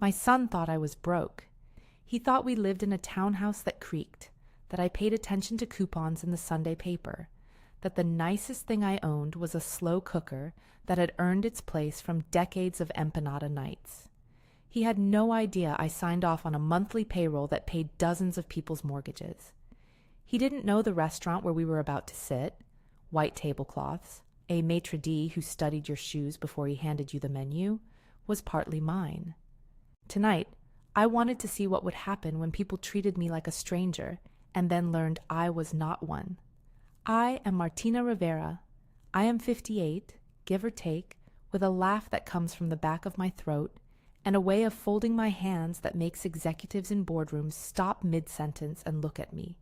My son thought I was broke. He thought we lived in a townhouse that creaked, that I paid attention to coupons in the Sunday paper, that the nicest thing I owned was a slow cooker that had earned its place from decades of empanada nights. He had no idea I signed off on a monthly payroll that paid dozens of people's mortgages. He didn't know the restaurant where we were about to sit, white tablecloths, a maitre d' who studied your shoes before he handed you the menu, was partly mine. Tonight, I wanted to see what would happen when people treated me like a stranger and then learned I was not one. I am Martina Rivera. I am 58, give or take, with a laugh that comes from the back of my throat and a way of folding my hands that makes executives in boardrooms stop mid-sentence and look at me.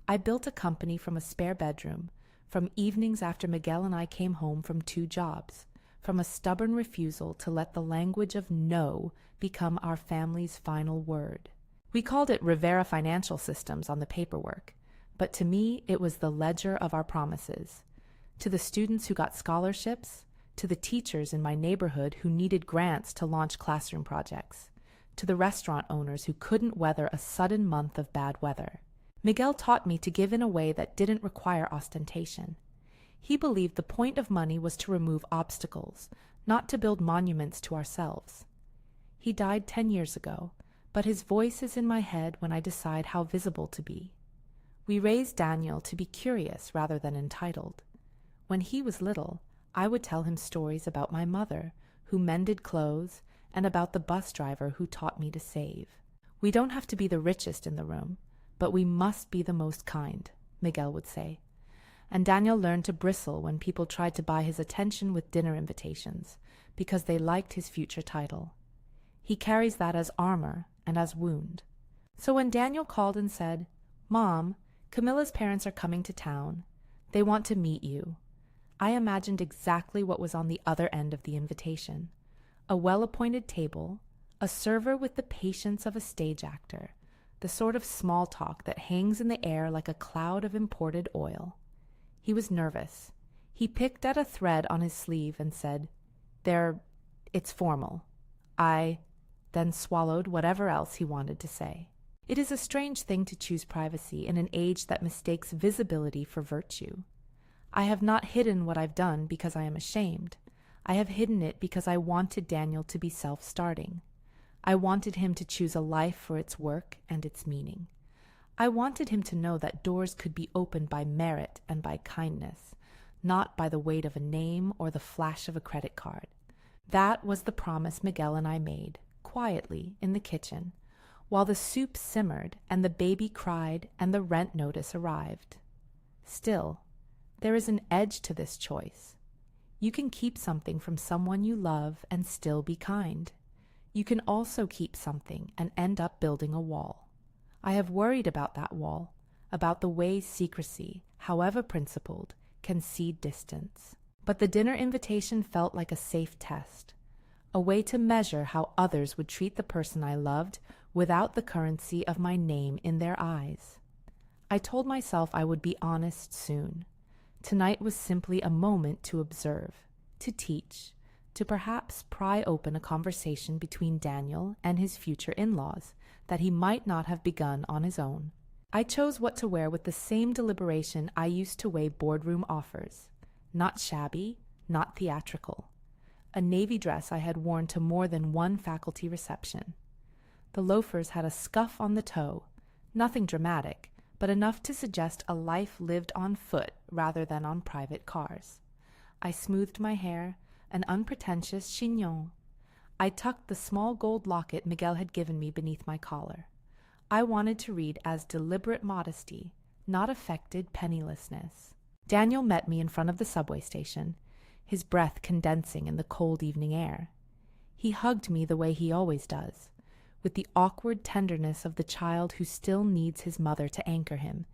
I built a company from a spare bedroom, from evenings after Miguel and I came home from 2 jobs, from a stubborn refusal to let the language of no become our family's final word. We called it Rivera Financial Systems on the paperwork, but to me it was the ledger of our promises. To the students who got scholarships, to the teachers in my neighborhood who needed grants to launch classroom projects, to the restaurant owners who couldn't weather a sudden month of bad weather. Miguel taught me to give in a way that didn't require ostentation. He believed the point of money was to remove obstacles, not to build monuments to ourselves. He died 10 years ago, but his voice is in my head when I decide how visible to be. We raised Daniel to be curious rather than entitled. When he was little, I would tell him stories about my mother, who mended clothes, and about the bus driver who taught me to save. We don't have to be the richest in the room, but we must be the most kind, Miguel would say. And Daniel learned to bristle when people tried to buy his attention with dinner invitations, because they liked his future title. He carries that as armor and as wound. So when Daniel called and said, "Mom, Camilla's parents are coming to town. They want to meet you," I imagined exactly what was on the other end of the invitation. A well-appointed table, a server with the patience of a stage actor, the sort of small talk that hangs in the air like a cloud of imported oil. He was nervous. He picked at a thread on his sleeve and said, It's formal." I then swallowed whatever else he wanted to say. It is a strange thing to choose privacy in an age that mistakes visibility for virtue. I have not hidden what I've done because I am ashamed. I have hidden it because I wanted Daniel to be self-starting. I wanted him to choose a life for its work and its meaning. I wanted him to know that doors could be opened by merit and by kindness, not by the weight of a name or the flash of a credit card. That was the promise Miguel and I made, quietly, in the kitchen, while the soup simmered and the baby cried and the rent notice arrived. Still, there is an edge to this choice. You can keep something from someone you love and still be kind. You can also keep something and end up building a wall. I have worried about that wall, about the ways secrecy, however principled, can cede distance. But the dinner invitation felt like a safe test, a way to measure how others would treat the person I loved without the currency of my name in their eyes. I told myself I would be honest soon. Tonight was simply a moment to observe, to teach, to perhaps pry open a conversation between Daniel and his future in-laws that he might not have begun on his own. I chose what to wear with the same deliberation I used to weigh boardroom offers. Not shabby, not theatrical. A navy dress I had worn to more than one faculty reception. The loafers had a scuff on the toe, nothing dramatic, but enough to suggest a life lived on foot rather than on private cars. I smoothed my hair, an unpretentious chignon. I tucked the small gold locket Miguel had given me beneath my collar. I wanted to read as deliberate modesty, not affected pennilessness. Daniel met me in front of the subway station, his breath condensing in the cold evening air. He hugged me the way he always does, with the awkward tenderness of the child who still needs his mother to anchor him,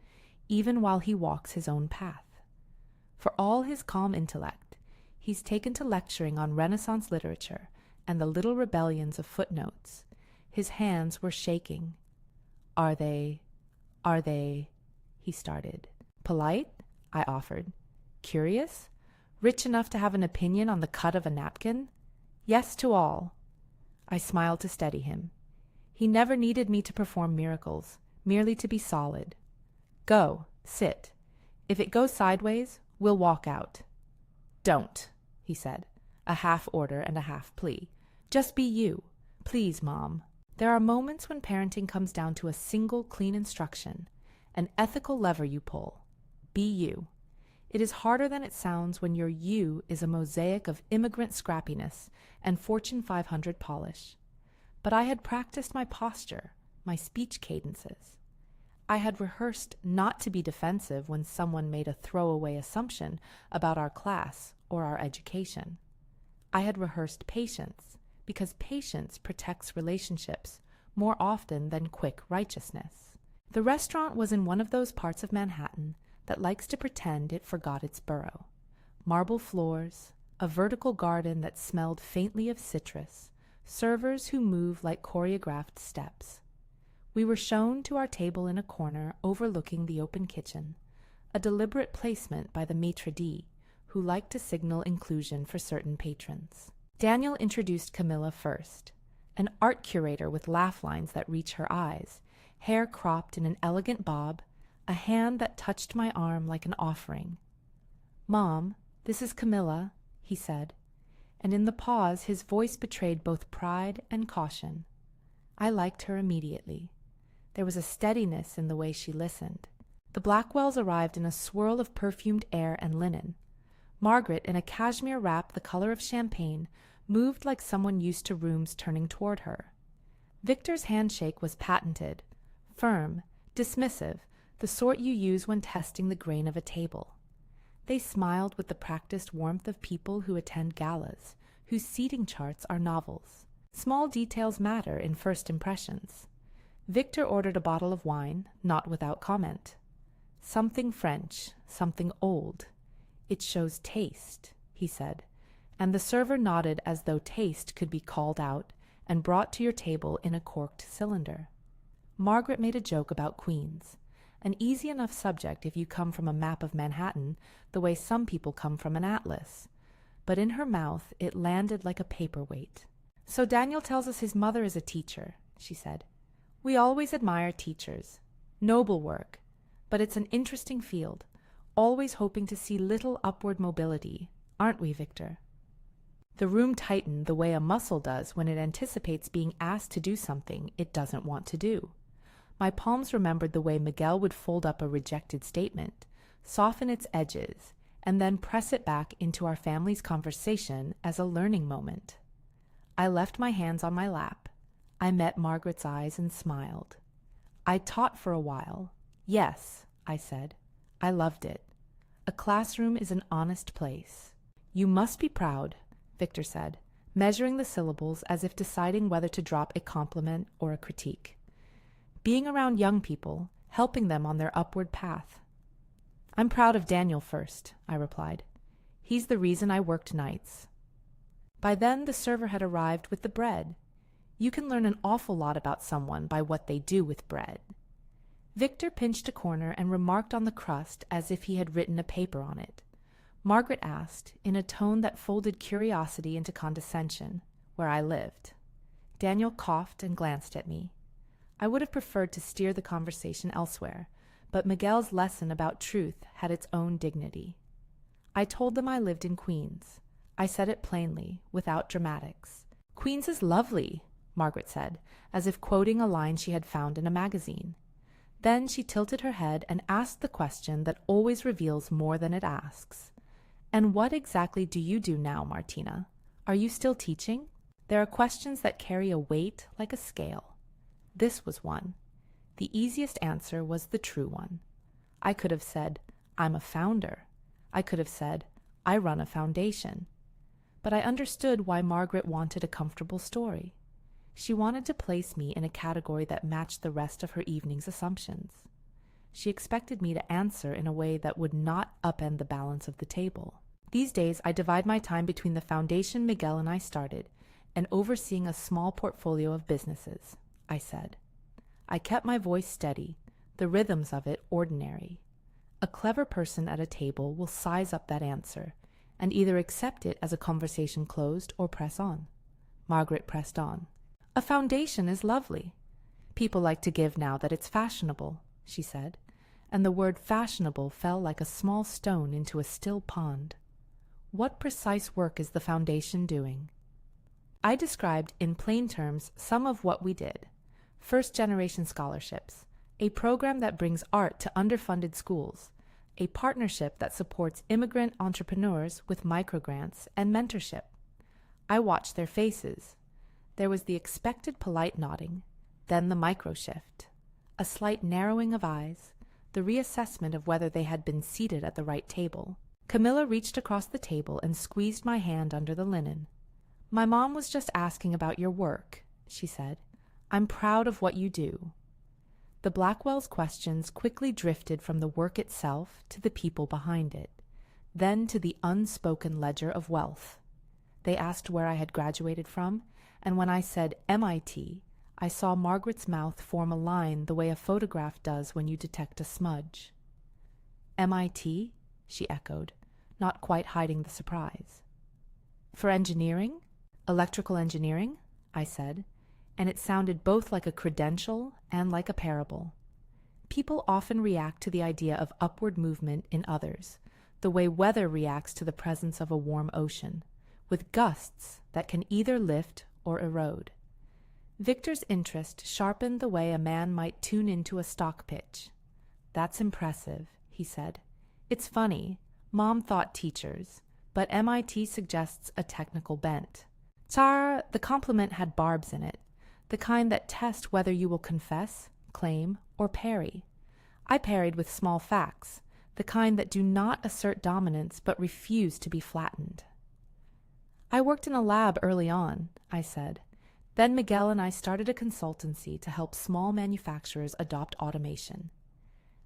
even while he walks his own path. For all his calm intellect, he's taken to lecturing on Renaissance literature and the little rebellions of footnotes. His hands were shaking. Are they, he started. Polite? I offered. Curious? Rich enough to have an opinion on the cut of a napkin? Yes to all. I smiled to steady him. He never needed me to perform miracles, merely to be solid. Go, sit. If it goes sideways, we'll walk out. Don't, he said, a half order and a half plea. Just be you. Please, Mom. There are moments when parenting comes down to a single clean instruction, an ethical lever you pull. Be you. It is harder than it sounds when your you is a mosaic of immigrant scrappiness and Fortune 500 polish. But I had practiced my posture, my speech cadences. I had rehearsed not to be defensive when someone made a throwaway assumption about our class or our education. I had rehearsed patience, because patience protects relationships more often than quick righteousness. The restaurant was in one of those parts of Manhattan that likes to pretend it forgot its borough. Marble floors, a vertical garden that smelled faintly of citrus, servers who move like choreographed steps. We were shown to our table in a corner overlooking the open kitchen, a deliberate placement by the maitre d', who liked to signal inclusion for certain patrons. Daniel introduced Camilla first, an art curator with laugh lines that reach her eyes, hair cropped in an elegant bob, a hand that touched my arm like an offering. "Mom, this is Camilla," he said, and in the pause his voice betrayed both pride and caution. I liked her immediately. There was a steadiness in the way she listened. The Blackwells arrived in a swirl of perfumed air and linen. Margaret, in a cashmere wrap the color of champagne, moved like someone used to rooms turning toward her. Victor's handshake was patented, firm, dismissive, the sort you use when testing the grain of a table. They smiled with the practiced warmth of people who attend galas, whose seating charts are novels. Small details matter in first impressions. Victor ordered a bottle of wine, not without comment. "Something French, something old. It shows taste," he said, and the server nodded as though taste could be called out and brought to your table in a corked cylinder. Margaret made a joke about Queens, an easy enough subject if you come from a map of Manhattan the way some people come from an atlas, but in her mouth it landed like a paperweight. "So Daniel tells us his mother is a teacher," she said. "We always admire teachers. Noble work, but it's an interesting field, always hoping to see little upward mobility, aren't we, Victor?" The room tightened the way a muscle does when it anticipates being asked to do something it doesn't want to do. My palms remembered the way Miguel would fold up a rejected statement, soften its edges, and then press it back into our family's conversation as a learning moment. I left my hands on my lap. I met Margaret's eyes and smiled. "I taught for a while. Yes," I said. "I loved it. A classroom is an honest place." "You must be proud," Victor said, measuring the syllables as if deciding whether to drop a compliment or a critique. "Being around young people, helping them on their upward path." "I'm proud of Daniel first," I replied. "He's the reason I worked nights." By then the server had arrived with the bread. You can learn an awful lot about someone by what they do with bread. Victor pinched a corner and remarked on the crust as if he had written a paper on it. Margaret asked, in a tone that folded curiosity into condescension, where I lived. Daniel coughed and glanced at me. I would have preferred to steer the conversation elsewhere, but Miguel's lesson about truth had its own dignity. I told them I lived in Queens. I said it plainly, without dramatics. "Queens is lovely," Margaret said, as if quoting a line she had found in a magazine. Then she tilted her head and asked the question that always reveals more than it asks. "And what exactly do you do now, Martina? Are you still teaching?" There are questions that carry a weight like a scale. This was one. The easiest answer was the true one. I could have said, "I'm a founder." I could have said, "I run a foundation." But I understood why Margaret wanted a comfortable story. She wanted to place me in a category that matched the rest of her evening's assumptions. She expected me to answer in a way that would not upend the balance of the table. These days I divide my time between the foundation Miguel and I started and overseeing a small portfolio of businesses, I said. I kept my voice steady, the rhythms of it ordinary. A clever person at a table will size up that answer and either accept it as a conversation closed or press on. Margaret pressed on. A foundation is lovely. People like to give now that it's fashionable, she said, and the word fashionable fell like a small stone into a still pond. What precise work is the foundation doing? I described in plain terms some of what we did. First-generation scholarships, a program that brings art to underfunded schools, a partnership that supports immigrant entrepreneurs with microgrants and mentorship. I watched their faces. There was the expected polite nodding, then the micro-shift, a slight narrowing of eyes, the reassessment of whether they had been seated at the right table. Camilla reached across the table and squeezed my hand under the linen. "My mom was just asking about your work," she said. "I'm proud of what you do." The Blackwells' questions quickly drifted from the work itself to the people behind it, then to the unspoken ledger of wealth. They asked where I had graduated from, and when I said MIT, I saw Margaret's mouth form a line the way a photograph does when you detect a smudge. MIT? She echoed, not quite hiding the surprise. For engineering? Electrical engineering? I said, and it sounded both like a credential and like a parable. People often react to the idea of upward movement in others, the way weather reacts to the presence of a warm ocean, with gusts that can either lift or erode. Victor's interest sharpened the way a man might tune into a stock pitch. "That's impressive," he said. "It's funny. Mom thought teachers, but MIT suggests a technical bent." The compliment had barbs in it, the kind that test whether you will confess, claim, or parry. I parried with small facts, the kind that do not assert dominance but refuse to be flattened. "I worked in a lab early on," I said. "Then Miguel and I started a consultancy to help small manufacturers adopt automation.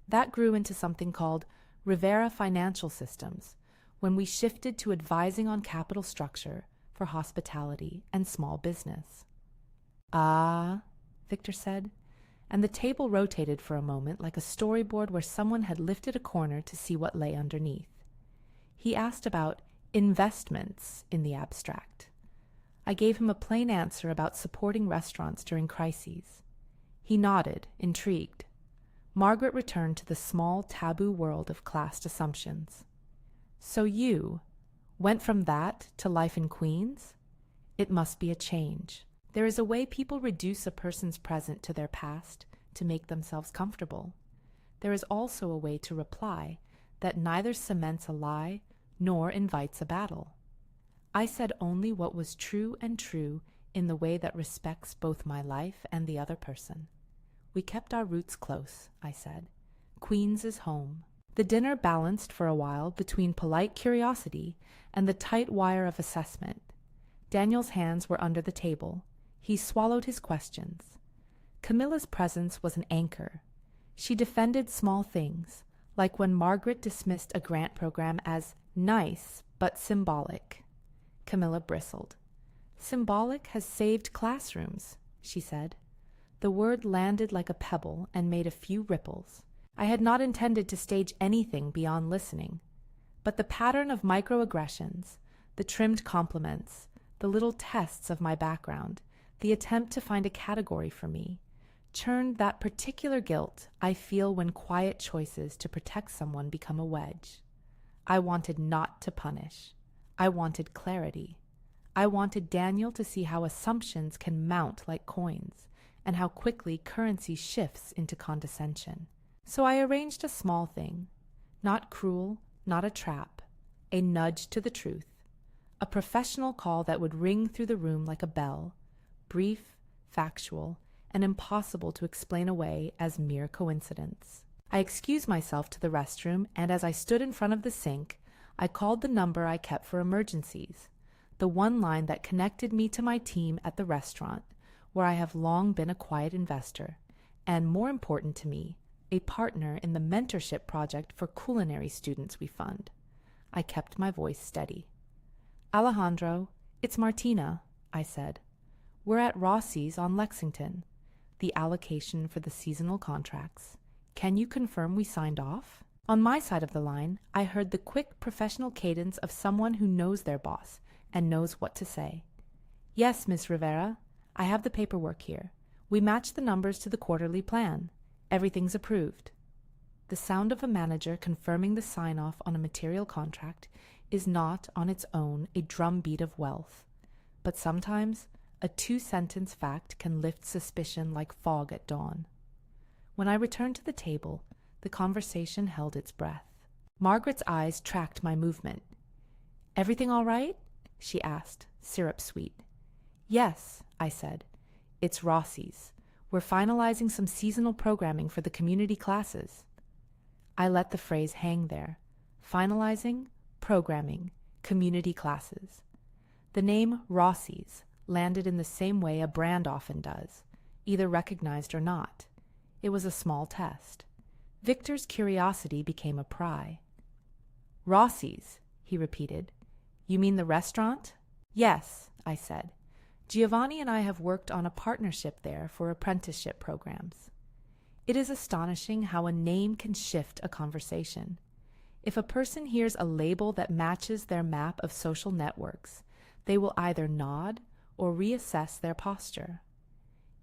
That grew into something called Rivera Financial Systems, when we shifted to advising on capital structure for hospitality and small business." "Ah," Victor said, and the table rotated for a moment like a storyboard where someone had lifted a corner to see what lay underneath. He asked about investments in the abstract. I gave him a plain answer about supporting restaurants during crises. He nodded, intrigued. Margaret returned to the small taboo world of classed assumptions. "So you went from that to life in Queens? It must be a change. There is a way people reduce a person's present to their past to make themselves comfortable. There is also a way to reply that neither cements a lie nor invites a battle. I said only what was true and true in the way that respects both my life and the other person. We kept our roots close," I said. "Queens is home." The dinner balanced for a while between polite curiosity and the tight wire of assessment. Daniel's hands were under the table. He swallowed his questions. Camilla's presence was an anchor. She defended small things, like when Margaret dismissed a grant program as nice but symbolic. Camilla bristled. "Symbolic has saved classrooms," she said. The word landed like a pebble and made a few ripples. I had not intended to stage anything beyond listening, but the pattern of microaggressions, the trimmed compliments, the little tests of my background, the attempt to find a category for me, churned that particular guilt I feel when quiet choices to protect someone become a wedge. I wanted not to punish. I wanted clarity. I wanted Daniel to see how assumptions can mount like coins, and how quickly currency shifts into condescension. So I arranged a small thing, not cruel, not a trap, a nudge to the truth, a professional call that would ring through the room like a bell, brief, factual, and impossible to explain away as mere coincidence. I excused myself to the restroom, and as I stood in front of the sink, I called the number I kept for emergencies, the one line that connected me to my team at the restaurant, where I have long been a quiet investor, and, more important to me, a partner in the mentorship project for culinary students we fund. I kept my voice steady. "Alejandro, it's Martina," I said. "We're at Rossi's on Lexington, the allocation for the seasonal contracts. Can you confirm we signed off?" On my side of the line, I heard the quick professional cadence of someone who knows their boss and knows what to say. "Yes, Miss Rivera. I have the paperwork here. We match the numbers to the quarterly plan. Everything's approved. The sound of a manager confirming the sign-off on a material contract is not, on its own, a drumbeat of wealth. But sometimes a 2-sentence fact can lift suspicion like fog at dawn. When I returned to the table, the conversation held its breath. Margaret's eyes tracked my movement. "Everything all right?" she asked, syrup sweet. "Yes," I said. "It's Rossi's. We're finalizing some seasonal programming for the community classes." I let the phrase hang there. Finalizing, programming, community classes. The name Rossi's landed in the same way a brand often does, either recognized or not. It was a small test. Victor's curiosity became a pry. "Rossi's," he repeated. "You mean the restaurant?" "Yes," I said. "Giovanni and I have worked on a partnership there for apprenticeship programs." It is astonishing how a name can shift a conversation. If a person hears a label that matches their map of social networks, they will either nod or reassess their posture.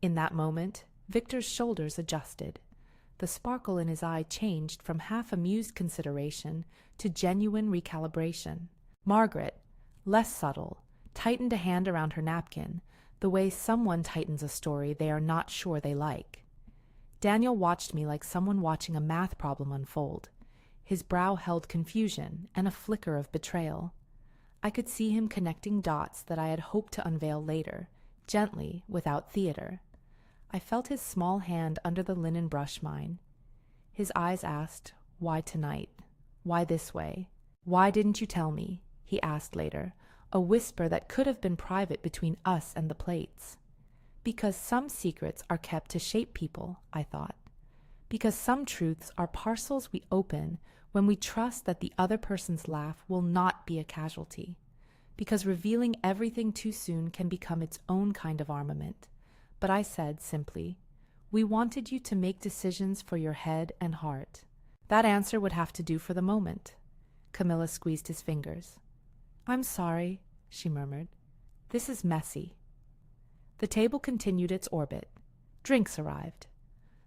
In that moment, Victor's shoulders adjusted. The sparkle in his eye changed from half-amused consideration to genuine recalibration. Margaret, less subtle, tightened a hand around her napkin, the way someone tightens a story they are not sure they like. Daniel watched me like someone watching a math problem unfold. His brow held confusion and a flicker of betrayal. I could see him connecting dots that I had hoped to unveil later, gently, without theater. I felt his small hand under the linen brush mine. His eyes asked, "Why tonight? Why this way? Why didn't you tell me?" he asked later, a whisper that could have been private between us and the plates. Because some secrets are kept to shape people, I thought. Because some truths are parcels we open when we trust that the other person's laugh will not be a casualty. Because revealing everything too soon can become its own kind of armament. But I said simply, "We wanted you to make decisions for your head and heart." That answer would have to do for the moment. Camilla squeezed his fingers. "I'm sorry," she murmured. "This is messy." The table continued its orbit. Drinks arrived.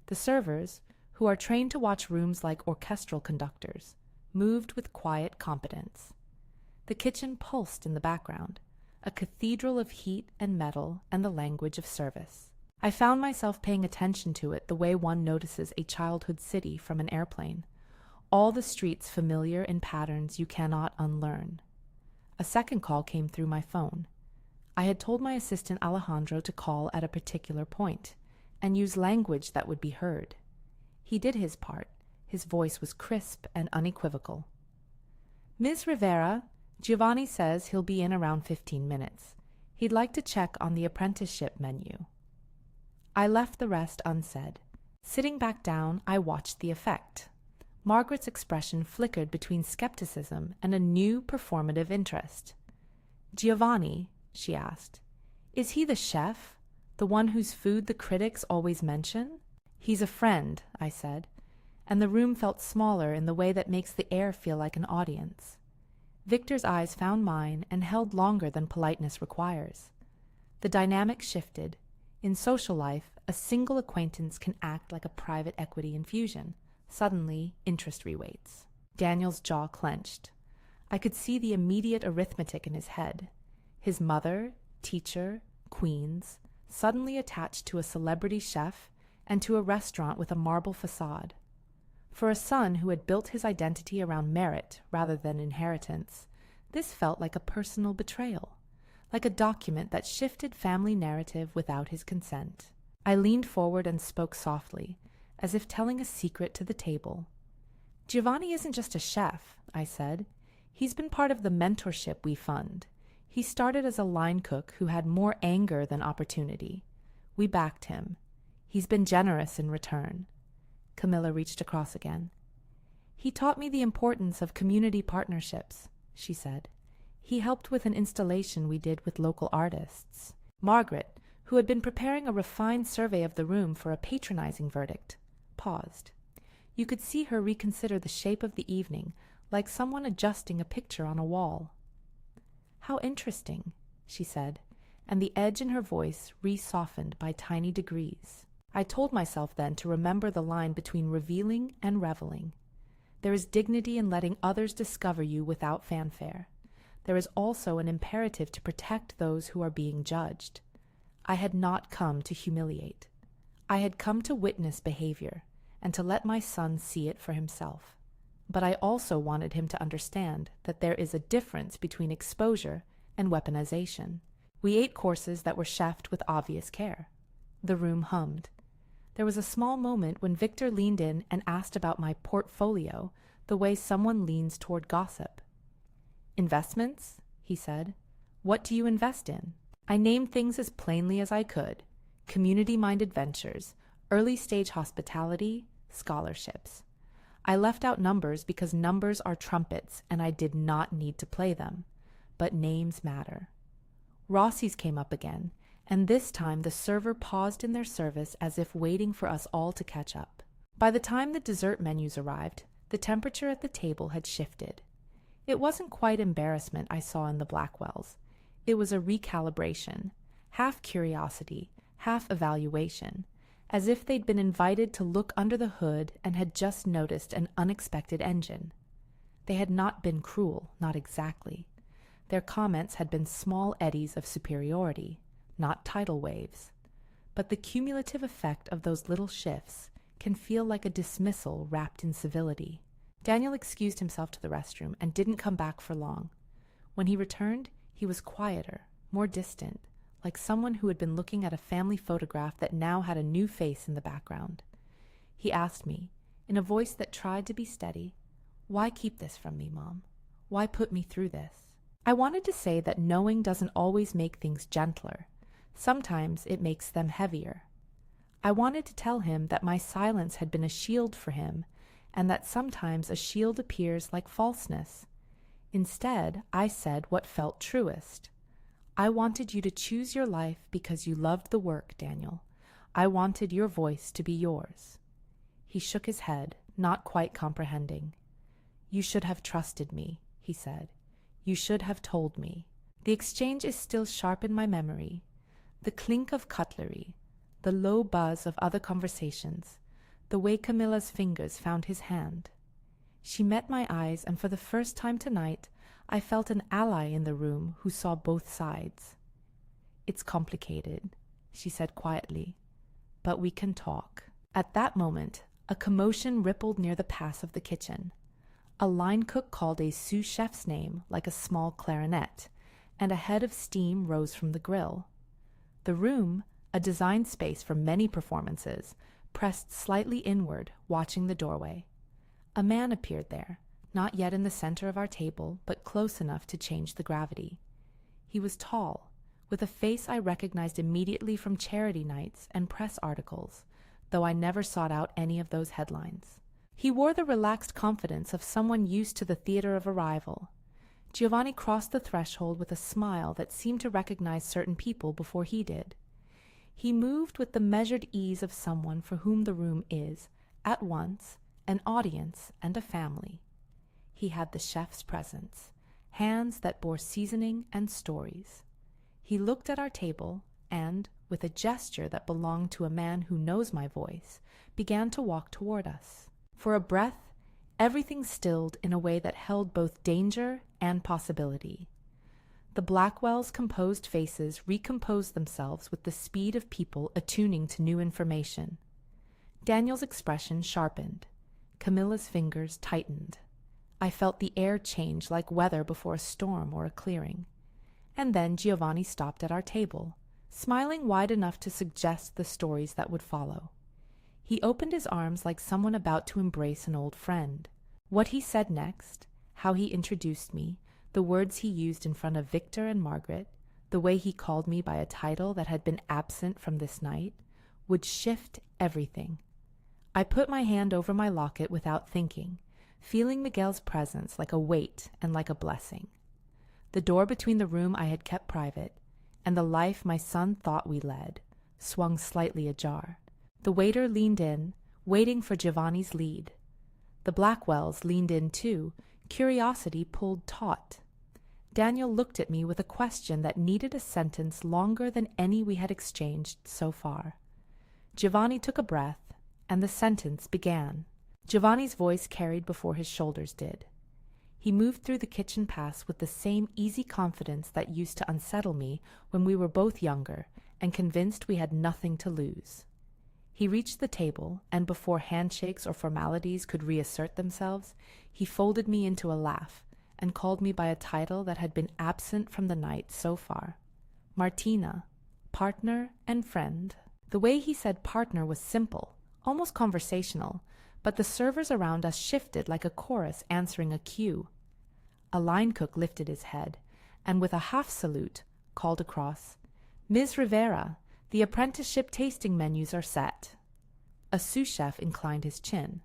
The servers, who are trained to watch rooms like orchestral conductors, moved with quiet competence. The kitchen pulsed in the background, a cathedral of heat and metal and the language of service. I found myself paying attention to it the way one notices a childhood city from an airplane, all the streets familiar in patterns you cannot unlearn. A second call came through my phone. I had told my assistant Alejandro to call at a particular point and use language that would be heard. He did his part. His voice was crisp and unequivocal. "Ms. Rivera, Giovanni says he'll be in around 15 minutes. He'd like to check on the apprenticeship menu." I left the rest unsaid. Sitting back down, I watched the effect. Margaret's expression flickered between skepticism and a new performative interest. "Giovanni," she asked, "is he the chef, the one whose food the critics always mention?" "He's a friend," I said, and the room felt smaller in the way that makes the air feel like an audience. Victor's eyes found mine and held longer than politeness requires. The dynamic shifted. In social life, a single acquaintance can act like a private equity infusion. Suddenly, interest rewaits. Daniel's jaw clenched. I could see the immediate arithmetic in his head. His mother, teacher, Queens, suddenly attached to a celebrity chef and to a restaurant with a marble facade. For a son who had built his identity around merit rather than inheritance, this felt like a personal betrayal, like a document that shifted family narrative without his consent. I leaned forward and spoke softly, as if telling a secret to the table. "Giovanni isn't just a chef," I said. "He's been part of the mentorship we fund. He started as a line cook who had more anger than opportunity. We backed him. He's been generous in return." Camilla reached across again. "He taught me the importance of community partnerships," she said. "He helped with an installation we did with local artists." Margaret, who had been preparing a refined survey of the room for a patronizing verdict, paused. You could see her reconsider the shape of the evening, like someone adjusting a picture on a wall. "How interesting," she said, and the edge in her voice re-softened by tiny degrees. I told myself then to remember the line between revealing and reveling. There is dignity in letting others discover you without fanfare. There is also an imperative to protect those who are being judged. I had not come to humiliate. I had come to witness behavior and to let my son see it for himself. But I also wanted him to understand that there is a difference between exposure and weaponization. We ate courses that were chefed with obvious care. The room hummed. There was a small moment when Victor leaned in and asked about my portfolio the way someone leans toward gossip. "Investments?" he said. "What do you invest in?" I named things as plainly as I could: community-minded ventures, early-stage hospitality, scholarships. I left out numbers because numbers are trumpets and I did not need to play them. But names matter. Rossi's came up again, and this time the server paused in their service as if waiting for us all to catch up. By the time the dessert menus arrived, the temperature at the table had shifted. It wasn't quite embarrassment I saw in the Blackwells. It was a recalibration, half curiosity, half evaluation, as if they'd been invited to look under the hood and had just noticed an unexpected engine. They had not been cruel, not exactly. Their comments had been small eddies of superiority, not tidal waves. But the cumulative effect of those little shifts can feel like a dismissal wrapped in civility. Daniel excused himself to the restroom and didn't come back for long. When he returned, he was quieter, more distant, like someone who had been looking at a family photograph that now had a new face in the background. He asked me, in a voice that tried to be steady, "Why keep this from me, Mom? Why put me through this?" I wanted to say that knowing doesn't always make things gentler. Sometimes it makes them heavier. I wanted to tell him that my silence had been a shield for him, and that sometimes a shield appears like falseness. Instead, I said what felt truest. I wanted you to choose your life because you loved the work, Daniel. I wanted your voice to be yours. He shook his head, not quite comprehending. "You should have trusted me," he said. "You should have told me." The exchange is still sharp in my memory. The clink of cutlery, the low buzz of other conversations, the way Camilla's fingers found his hand. She met my eyes, and for the first time tonight, I felt an ally in the room who saw both sides. "It's complicated," she said quietly, "but we can talk." At that moment, a commotion rippled near the pass of the kitchen. A line cook called a sous chef's name like a small clarinet, and a head of steam rose from the grill. The room, a designed space for many performances, pressed slightly inward, watching the doorway. A man appeared there, not yet in the center of our table, but close enough to change the gravity. He was tall, with a face I recognized immediately from charity nights and press articles, though I never sought out any of those headlines. He wore the relaxed confidence of someone used to the theater of arrival. Giovanni crossed the threshold with a smile that seemed to recognize certain people before he did. He moved with the measured ease of someone for whom the room is, at once, an audience and a family. He had the chef's presence, hands that bore seasoning and stories. He looked at our table and, with a gesture that belonged to a man who knows my voice, began to walk toward us. For a breath, everything stilled in a way that held both danger and possibility. The Blackwells' composed faces recomposed themselves with the speed of people attuning to new information. Daniel's expression sharpened. Camilla's fingers tightened. I felt the air change like weather before a storm or a clearing. And then Giovanni stopped at our table, smiling wide enough to suggest the stories that would follow. He opened his arms like someone about to embrace an old friend. What he said next, how he introduced me, the words he used in front of Victor and Margaret, the way he called me by a title that had been absent from this night, would shift everything. I put my hand over my locket without thinking, feeling Miguel's presence like a weight and like a blessing. The door between the room I had kept private and the life my son thought we led swung slightly ajar. The waiter leaned in, waiting for Giovanni's lead. The Blackwells leaned in too, curiosity pulled taut. Daniel looked at me with a question that needed a sentence longer than any we had exchanged so far. Giovanni took a breath, and the sentence began. Giovanni's voice carried before his shoulders did. He moved through the kitchen pass with the same easy confidence that used to unsettle me when we were both younger and convinced we had nothing to lose. He reached the table, and before handshakes or formalities could reassert themselves, he folded me into a laugh and called me by a title that had been absent from the night so far. Martina, partner and friend. The way he said partner was simple, almost conversational, but the servers around us shifted like a chorus answering a cue. A line cook lifted his head, and with a half salute, called across, "Ms. Rivera, the apprenticeship tasting menus are set." A sous chef inclined his chin.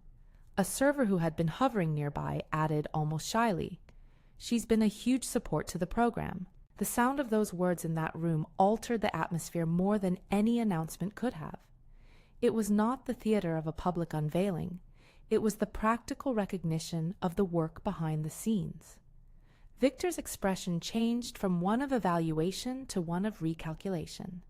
A server who had been hovering nearby added almost shyly, "She's been a huge support to the program." The sound of those words in that room altered the atmosphere more than any announcement could have. It was not the theater of a public unveiling. It was the practical recognition of the work behind the scenes. Victor's expression changed from one of evaluation to one of recalculation.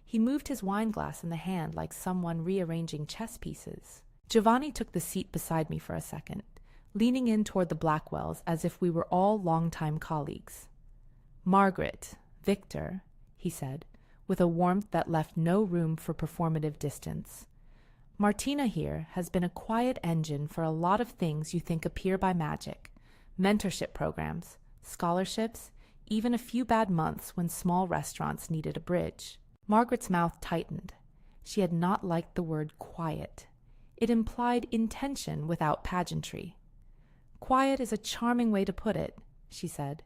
He moved his wineglass in the hand like someone rearranging chess pieces. Giovanni took the seat beside me for a second, leaning in toward the Blackwells as if we were all longtime colleagues. "Margaret, Victor," he said, with a warmth that left no room for performative distance. "Martina here has been a quiet engine for a lot of things you think appear by magic. Mentorship programs, scholarships, even a few bad months when small restaurants needed a bridge." Margaret's mouth tightened. She had not liked the word quiet. It implied intention without pageantry. "Quiet is a charming way to put it," she said.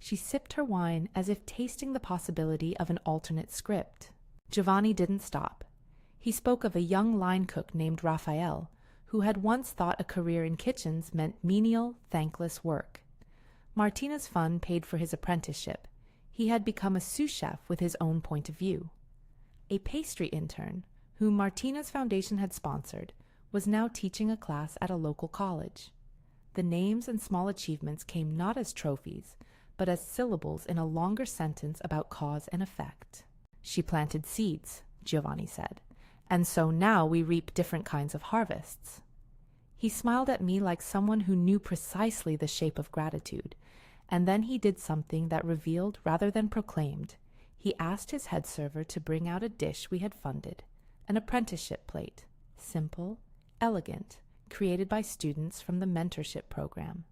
She sipped her wine as if tasting the possibility of an alternate script. Giovanni didn't stop. He spoke of a young line cook named Raphael, who had once thought a career in kitchens meant menial, thankless work. Martina's fund paid for his apprenticeship. He had become a sous chef with his own point of view. A pastry intern, whom Martina's foundation had sponsored, was now teaching a class at a local college. The names and small achievements came not as trophies, but as syllables in a longer sentence about cause and effect. "She planted seeds," Giovanni said, "and so now we reap different kinds of harvests." He smiled at me like someone who knew precisely the shape of gratitude, and then he did something that revealed rather than proclaimed. He asked his head server to bring out a dish we had funded, an apprenticeship plate, simple, elegant, created by students from the mentorship program.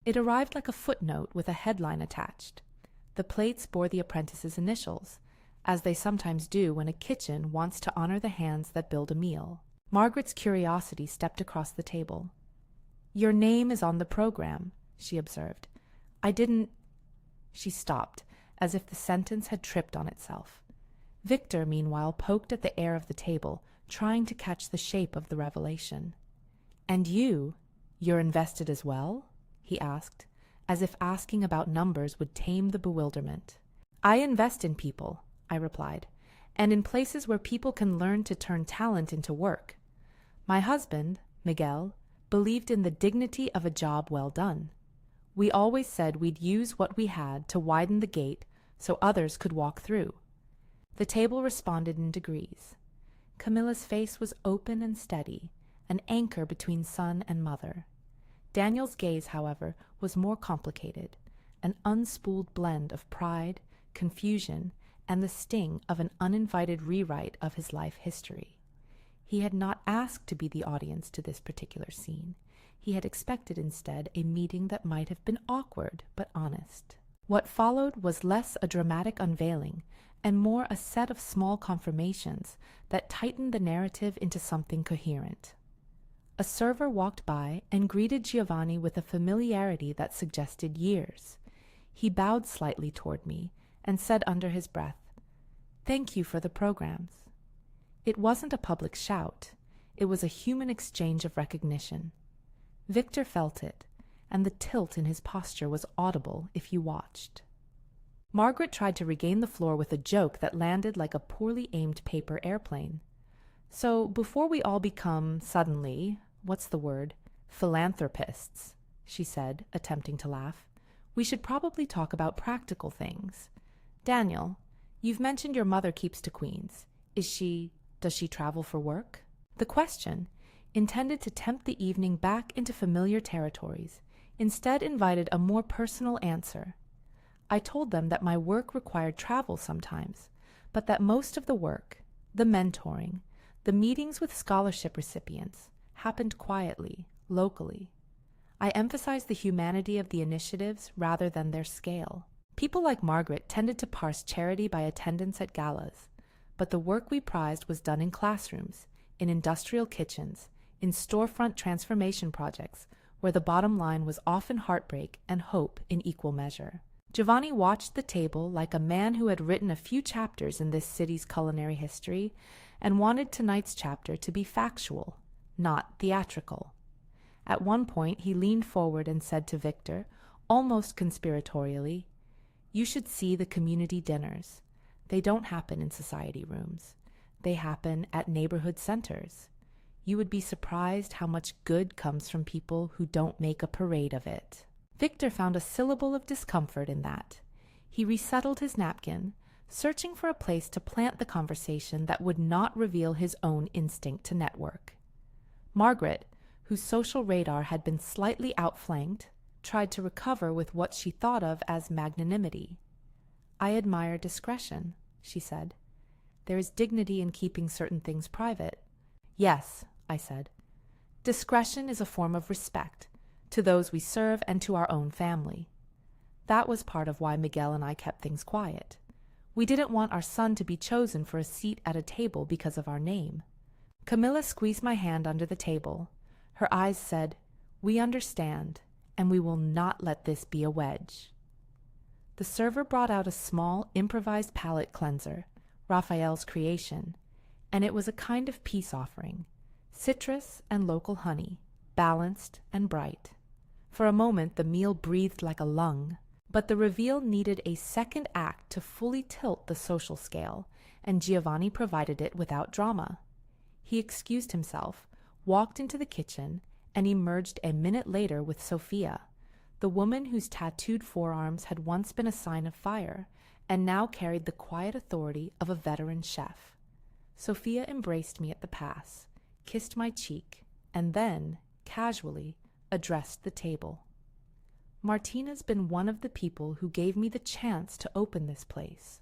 It arrived like a footnote with a headline attached. The plates bore the apprentice's initials, as they sometimes do when a kitchen wants to honor the hands that build a meal. Margaret's curiosity stepped across the table. "Your name is on the program," she observed. "I didn't—" She stopped, as if the sentence had tripped on itself. Victor, meanwhile, poked at the air of the table, trying to catch the shape of the revelation. "And you're invested as well?" he asked, as if asking about numbers would tame the bewilderment. "I invest in people," I replied, "and in places where people can learn to turn talent into work. My husband, Miguel, believed in the dignity of a job well done. We always said we'd use what we had to widen the gate so others could walk through." The table responded in degrees. Camilla's face was open and steady, an anchor between son and mother. Daniel's gaze, however, was more complicated, an unspooled blend of pride, confusion, and the sting of an uninvited rewrite of his life history. He had not asked to be the audience to this particular scene. He had expected instead a meeting that might have been awkward but honest. What followed was less a dramatic unveiling and more a set of small confirmations that tightened the narrative into something coherent. A server walked by and greeted Giovanni with a familiarity that suggested years. He bowed slightly toward me and said under his breath, "Thank you for the programs." It wasn't a public shout. It was a human exchange of recognition. Victor felt it, and the tilt in his posture was audible if you watched. Margaret tried to regain the floor with a joke that landed like a poorly aimed paper airplane. "So before we all become, suddenly, what's the word, philanthropists," she said, attempting to laugh, We should probably talk about practical things. Daniel, you've mentioned your mother keeps to Queens. Does she travel for work? The question, intended to tempt the evening back into familiar territories, instead invited a more personal answer. I told them that my work required travel sometimes, but that most of the work, the mentoring, the meetings with scholarship recipients, happened quietly, locally. I emphasized the humanity of the initiatives rather than their scale. People like Margaret tended to parse charity by attendance at galas, but the work we prized was done in classrooms, in industrial kitchens, in storefront transformation projects, where the bottom line was often heartbreak and hope in equal measure. Giovanni watched the table like a man who had written a few chapters in this city's culinary history and wanted tonight's chapter to be factual, not theatrical. At one point, he leaned forward and said to Victor, almost conspiratorially, "You should see the community dinners. They don't happen in society rooms. They happen at neighborhood centers. You would be surprised how much good comes from people who don't make a parade of it." Victor found a syllable of discomfort in that. He resettled his napkin, searching for a place to plant the conversation that would not reveal his own instinct to network. Margaret, whose social radar had been slightly outflanked, tried to recover with what she thought of as magnanimity. "I admire discretion," she said. "There is dignity in keeping certain things private." "Yes," I said. "Discretion is a form of respect, to those we serve and to our own family." That was part of why Miguel and I kept things quiet. We didn't want our son to be chosen for a seat at a table because of our name. Camilla squeezed my hand under the table. Her eyes said, "We understand, and we will not let this be a wedge." The server brought out a small, improvised palate cleanser, Raphael's creation, and it was a kind of peace offering, citrus and local honey, balanced and bright. For a moment the meal breathed like a lung, but the reveal needed a second act to fully tilt the social scale, and Giovanni provided it without drama. He excused himself, walked into the kitchen, and emerged a minute later with Sophia, the woman whose tattooed forearms had once been a sign of fire, and now carried the quiet authority of a veteran chef. Sophia embraced me at the pass, kissed my cheek, and then, casually, addressed the table. "Martina's been one of the people who gave me the chance to open this place.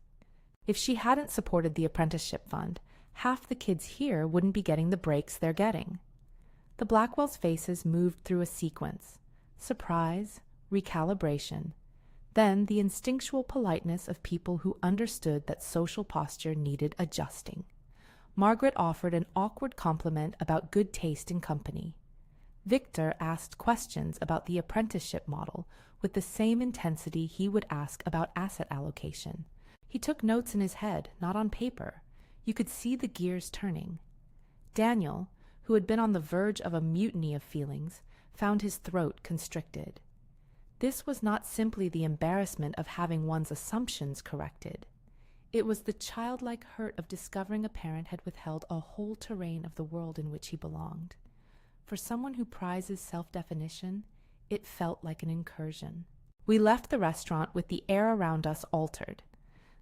If she hadn't supported the apprenticeship fund, half the kids here wouldn't be getting the breaks they're getting." The Blackwells' faces moved through a sequence: surprise, recalibration, then the instinctual politeness of people who understood that social posture needed adjusting. Margaret offered an awkward compliment about good taste in company. Victor asked questions about the apprenticeship model with the same intensity he would ask about asset allocation. He took notes in his head, not on paper. You could see the gears turning. Daniel, who had been on the verge of a mutiny of feelings, found his throat constricted. This was not simply the embarrassment of having one's assumptions corrected. It was the childlike hurt of discovering a parent had withheld a whole terrain of the world in which he belonged. For someone who prizes self-definition, it felt like an incursion. We left the restaurant with the air around us altered.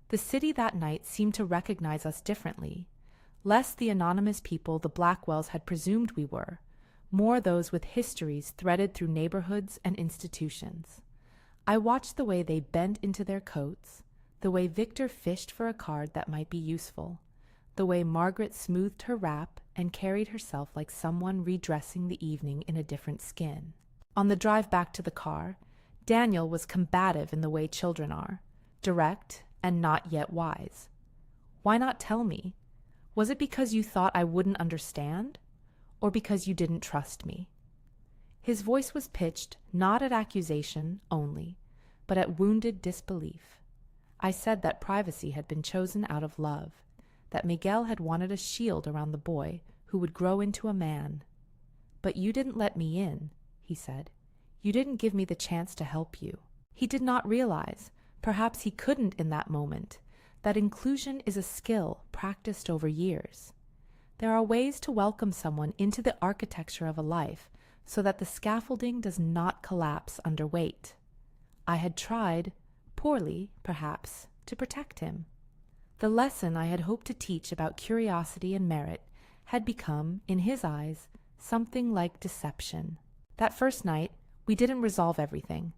The city that night seemed to recognize us differently, less the anonymous people the Blackwells had presumed we were, more those with histories threaded through neighborhoods and institutions. I watched the way they bent into their coats, the way Victor fished for a card that might be useful, the way Margaret smoothed her wrap and carried herself like someone redressing the evening in a different skin. On the drive back to the car, Daniel was combative in the way children are, direct and not yet wise. "Why not tell me? Was it because you thought I wouldn't understand? Or because you didn't trust me?" His voice was pitched not at accusation only, but at wounded disbelief. I said that privacy had been chosen out of love, that Miguel had wanted a shield around the boy who would grow into a man. "But you didn't let me in," he said. "You didn't give me the chance to help you." He did not realize, perhaps he couldn't in that moment, that inclusion is a skill practiced over years. There are ways to welcome someone into the architecture of a life so that the scaffolding does not collapse under weight. I had tried, poorly perhaps, to protect him. The lesson I had hoped to teach about curiosity and merit had become, in his eyes, something like deception. That first night, we didn't resolve everything.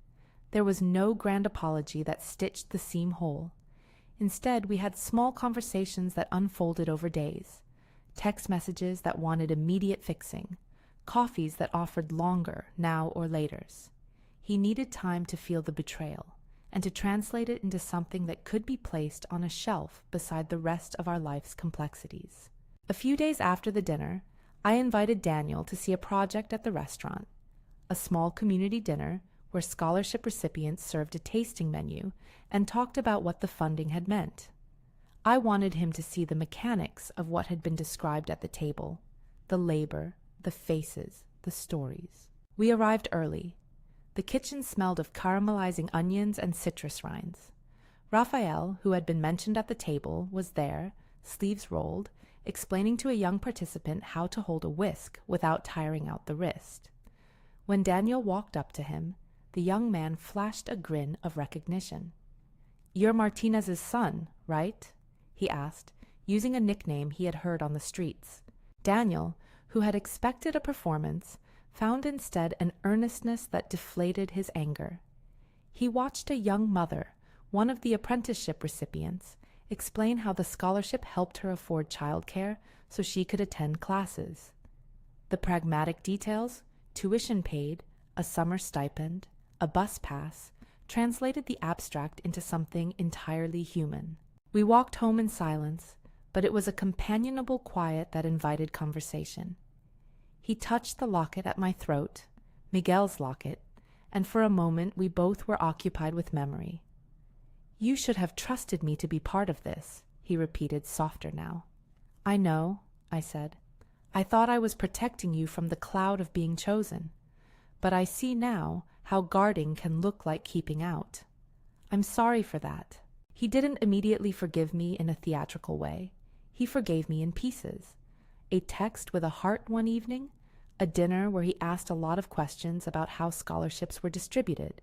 There was no grand apology that stitched the seam whole. Instead, we had small conversations that unfolded over days, text messages that wanted immediate fixing, coffees that offered longer now or laters. He needed time to feel the betrayal and to translate it into something that could be placed on a shelf beside the rest of our life's complexities. A few days after the dinner, I invited Daniel to see a project at the restaurant, a small community dinner where scholarship recipients served a tasting menu and talked about what the funding had meant. I wanted him to see the mechanics of what had been described at the table, the labor, the faces, the stories. We arrived early. The kitchen smelled of caramelizing onions and citrus rinds. Raphael, who had been mentioned at the table, was there, sleeves rolled, explaining to a young participant how to hold a whisk without tiring out the wrist. When Daniel walked up to him, the young man flashed a grin of recognition. "You're Martinez's son, right?" he asked, using a nickname he had heard on the streets. Daniel, who had expected a performance, found instead an earnestness that deflated his anger. He watched a young mother, one of the apprenticeship recipients, explain how the scholarship helped her afford childcare so she could attend classes. The pragmatic details, tuition paid, a summer stipend, a bus pass, translated the abstract into something entirely human. We walked home in silence, but it was a companionable quiet that invited conversation. He touched the locket at my throat, Miguel's locket, and for a moment we both were occupied with memory. "You should have trusted me to be part of this," he repeated, softer now. "I know," I said. "I thought I was protecting you from the cloud of being chosen. But I see now how guarding can look like keeping out. I'm sorry for that." He didn't immediately forgive me in a theatrical way. He forgave me in pieces. A text with a heart one evening, a dinner where he asked a lot of questions about how scholarships were distributed,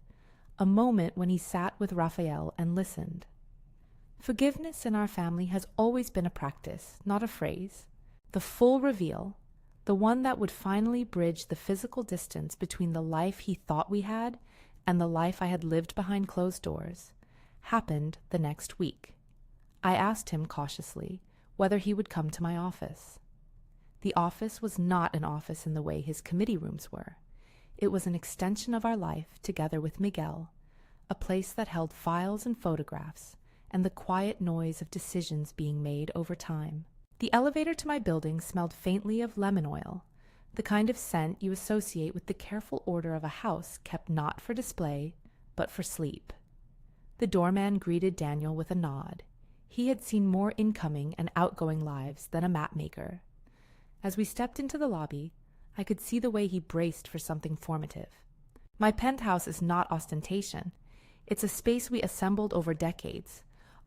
a moment when he sat with Raphael and listened. Forgiveness in our family has always been a practice, not a phrase. The full reveal, the one that would finally bridge the physical distance between the life he thought we had and the life I had lived behind closed doors, happened the next week. I asked him cautiously whether he would come to my office. The office was not an office in the way his committee rooms were. It was an extension of our life together with Miguel, a place that held files and photographs and the quiet noise of decisions being made over time. The elevator to my building smelled faintly of lemon oil, the kind of scent you associate with the careful order of a house kept not for display, but for sleep. The doorman greeted Daniel with a nod. He had seen more incoming and outgoing lives than a mapmaker. As we stepped into the lobby, I could see the way he braced for something formative. My penthouse is not ostentation. It's a space we assembled over decades,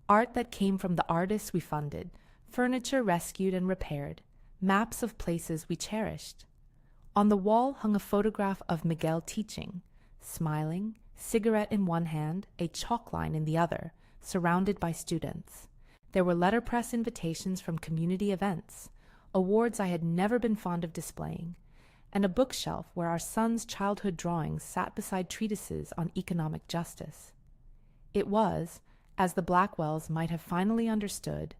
art that came from the artists we funded, furniture rescued and repaired, maps of places we cherished. On the wall hung a photograph of Miguel teaching, smiling, cigarette in one hand, a chalk line in the other, surrounded by students. There were letterpress invitations from community events, awards I had never been fond of displaying, and a bookshelf where our son's childhood drawings sat beside treatises on economic justice. It was, as the Blackwells might have finally understood,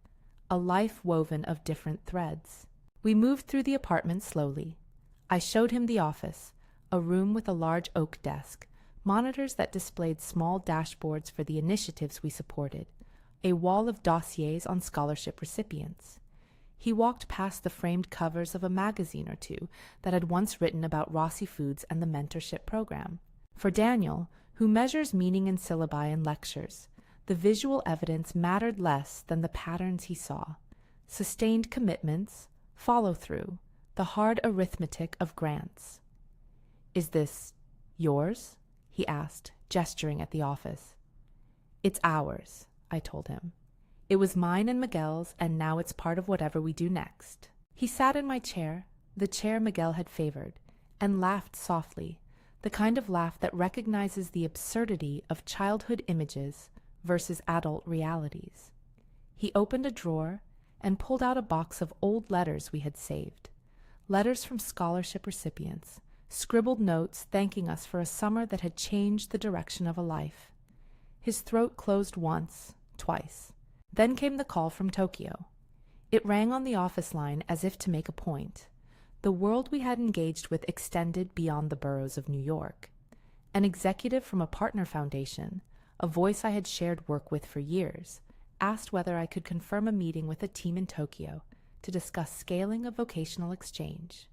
a life woven of different threads. We moved through the apartment slowly. I showed him the office, a room with a large oak desk, monitors that displayed small dashboards for the initiatives we supported, a wall of dossiers on scholarship recipients. He walked past the framed covers of a magazine or two that had once written about Rossi Foods and the mentorship program. For Daniel, who measures meaning in syllabi and lectures, the visual evidence mattered less than the patterns he saw. Sustained commitments, follow-through, the hard arithmetic of grants. "Is this yours?" he asked, gesturing at the office. "It's ours," I told him. "It was mine and Miguel's, and now it's part of whatever we do next." He sat in my chair, the chair Miguel had favored, and laughed softly, the kind of laugh that recognizes the absurdity of childhood images versus adult realities. He opened a drawer and pulled out a box of old letters we had saved, letters from scholarship recipients, scribbled notes thanking us for a summer that had changed the direction of a life. His throat closed once, twice. Then came the call from Tokyo. It rang on the office line as if to make a point. The world we had engaged with extended beyond the boroughs of New York. An executive from a partner foundation, a voice I had shared work with for years, asked whether I could confirm a meeting with a team in Tokyo to discuss scaling a vocational exchange.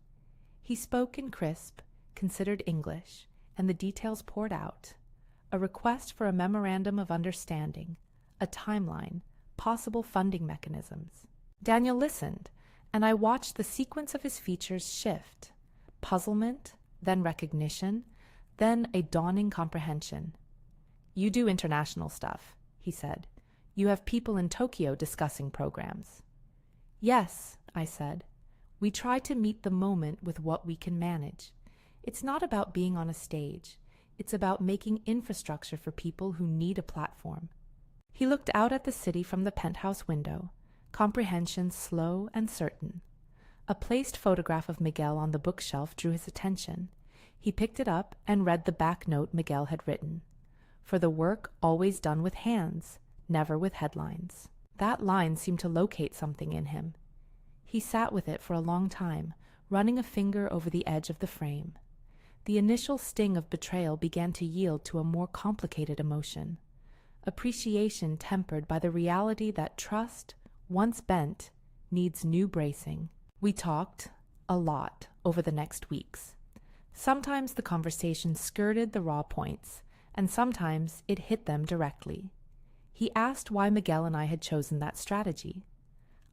He spoke in crisp, considered English, and the details poured out. A request for a memorandum of understanding, a timeline, possible funding mechanisms. Daniel listened, and I watched the sequence of his features shift. Puzzlement, then recognition, then a dawning comprehension. "You do international stuff," he said. "You have people in Tokyo discussing programs." "Yes," I said. "We try to meet the moment with what we can manage. It's not about being on a stage. It's about making infrastructure for people who need a platform." He looked out at the city from the penthouse window, comprehension slow and certain. A placed photograph of Miguel on the bookshelf drew his attention. He picked it up and read the back note Miguel had written. "For the work always done with hands, never with headlines." That line seemed to locate something in him. He sat with it for a long time, running a finger over the edge of the frame. The initial sting of betrayal began to yield to a more complicated emotion. Appreciation tempered by the reality that trust, once bent, needs new bracing. We talked, a lot, over the next weeks. Sometimes the conversation skirted the raw points, and sometimes it hit them directly. He asked why Miguel and I had chosen that strategy.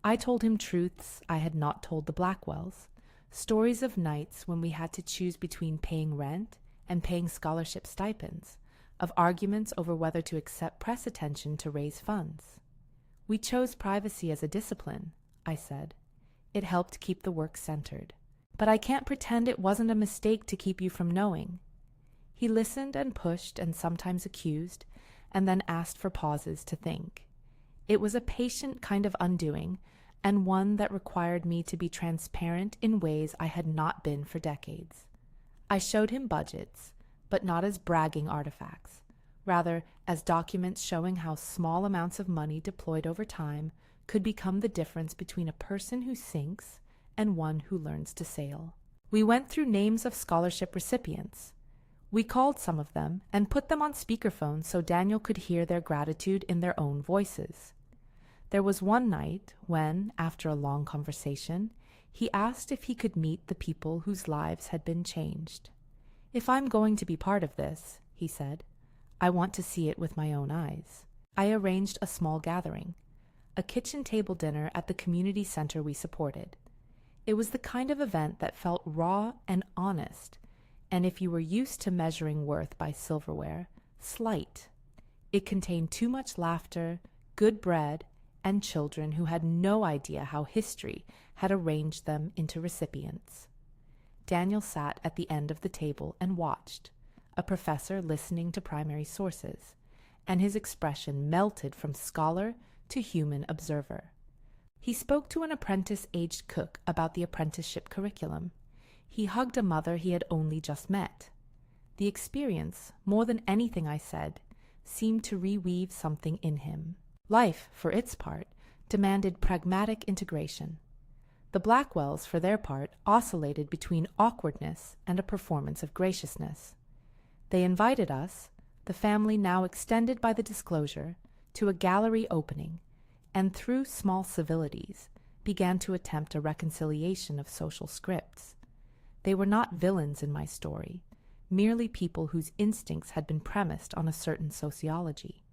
I told him truths I had not told the Blackwells, stories of nights when we had to choose between paying rent and paying scholarship stipends, of arguments over whether to accept press attention to raise funds. "We chose privacy as a discipline," I said. "It helped keep the work centered. But I can't pretend it wasn't a mistake to keep you from knowing." He listened and pushed and sometimes accused, and then asked for pauses to think. It was a patient kind of undoing, and one that required me to be transparent in ways I had not been for decades. I showed him budgets, but not as bragging artifacts, rather as documents showing how small amounts of money deployed over time could become the difference between a person who sinks and one who learns to sail. We went through names of scholarship recipients. We called some of them and put them on speakerphone so Daniel could hear their gratitude in their own voices. There was one night when, after a long conversation, he asked if he could meet the people whose lives had been changed. "If I'm going to be part of this," he said, "I want to see it with my own eyes." I arranged a small gathering, a kitchen table dinner at the community center we supported. It was the kind of event that felt raw and honest, and if you were used to measuring worth by silverware, slight. It contained too much laughter, good bread, and children who had no idea how history had arranged them into recipients. Daniel sat at the end of the table and watched, a professor listening to primary sources, and his expression melted from scholar to human observer. He spoke to an apprentice-aged cook about the apprenticeship curriculum. He hugged a mother he had only just met. The experience, more than anything I said, seemed to reweave something in him. Life, for its part, demanded pragmatic integration. The Blackwells, for their part, oscillated between awkwardness and a performance of graciousness. They invited us, the family now extended by the disclosure, to a gallery opening, and through small civilities, began to attempt a reconciliation of social scripts. They were not villains in my story, merely people whose instincts had been premised on a certain sociology.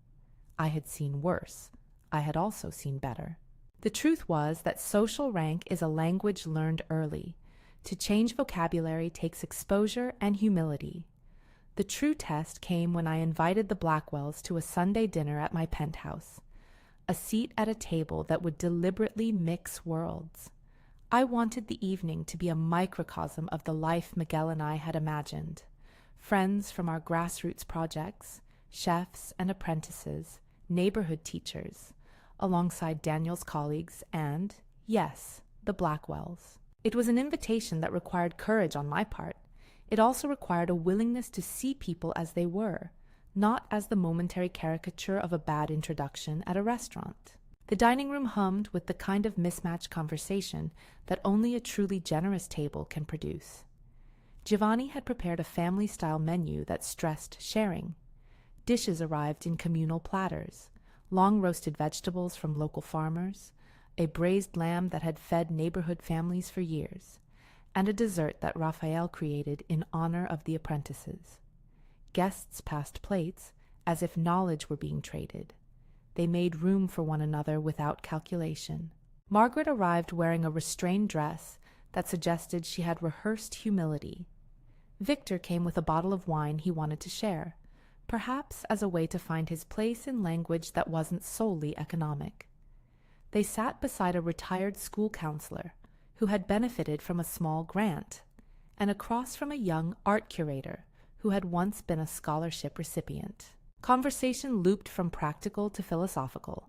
I had seen worse. I had also seen better. The truth was that social rank is a language learned early. To change vocabulary takes exposure and humility. The true test came when I invited the Blackwells to a Sunday dinner at my penthouse, a seat at a table that would deliberately mix worlds. I wanted the evening to be a microcosm of the life Miguel and I had imagined. friends from our grassroots projects, chefs and apprentices, neighborhood teachers, alongside Daniel's colleagues and, yes, the Blackwells. It was an invitation that required courage on my part. It also required a willingness to see people as they were, not as the momentary caricature of a bad introduction at a restaurant. The dining room hummed with the kind of mismatched conversation that only a truly generous table can produce. Giovanni had prepared a family-style menu that stressed sharing. Dishes arrived in communal platters, long-roasted vegetables from local farmers, a braised lamb that had fed neighborhood families for years, and a dessert that Raphael created in honor of the apprentices. Guests passed plates as if knowledge were being traded. They made room for one another without calculation. Margaret arrived wearing a restrained dress that suggested she had rehearsed humility. Victor came with a bottle of wine he wanted to share, perhaps as a way to find his place in language that wasn't solely economic. They sat beside a retired school counselor who had benefited from a small grant, and across from a young art curator who had once been a scholarship recipient. Conversation looped from practical to philosophical.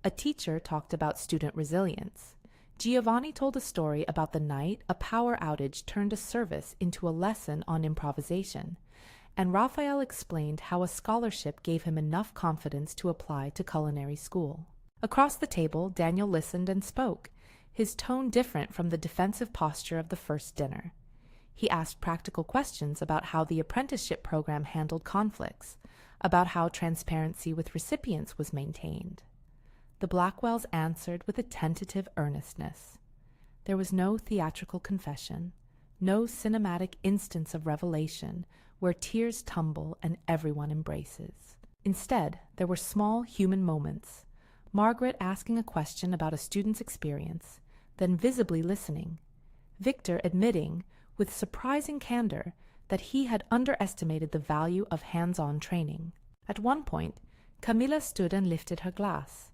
A teacher talked about student resilience. Giovanni told a story about the night a power outage turned a service into a lesson on improvisation, and Raphael explained how a scholarship gave him enough confidence to apply to culinary school. Across the table, Daniel listened and spoke, his tone different from the defensive posture of the first dinner. He asked practical questions about how the apprenticeship program handled conflicts, about how transparency with recipients was maintained. The Blackwells answered with a tentative earnestness. There was no theatrical confession, no cinematic instance of revelation where tears tumble and everyone embraces. Instead, there were small human moments, Margaret asking a question about a student's experience, then visibly listening, Victor admitting, with surprising candor, that he had underestimated the value of hands-on training. At one point, Camilla stood and lifted her glass.